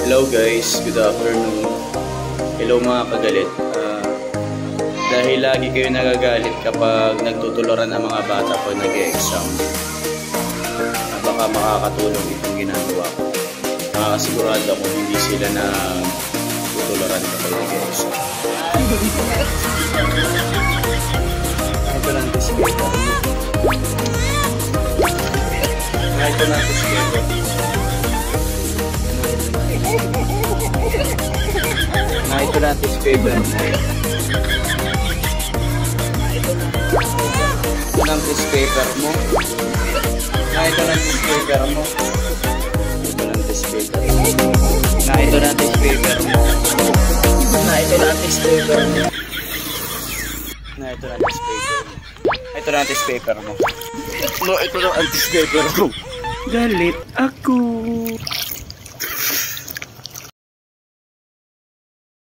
Hello guys, good afternoon. Hello mga kagalit. Dahil lagi kayo nagagalit kapag nagtutuluran ang mga bata pag nag-e-exam, baka makakatulong itong ginagawa ko. Makakasigurado kung hindi sila na tutuluran kapag nag-e-exam. Ito lang ito si Beta. Ito lang ito si Beta. Ito lang ito si Beta. Ito lang ito si paper mo. Ito lang ito si paper mo. Ito lang ito si paper mo. Ito lang ito si paper mo. Ito lang ito si paper mo. Ito lang ito si paper mo. Ito lang ito si paper mo. Ito lang ito si paper mo. Galit ako.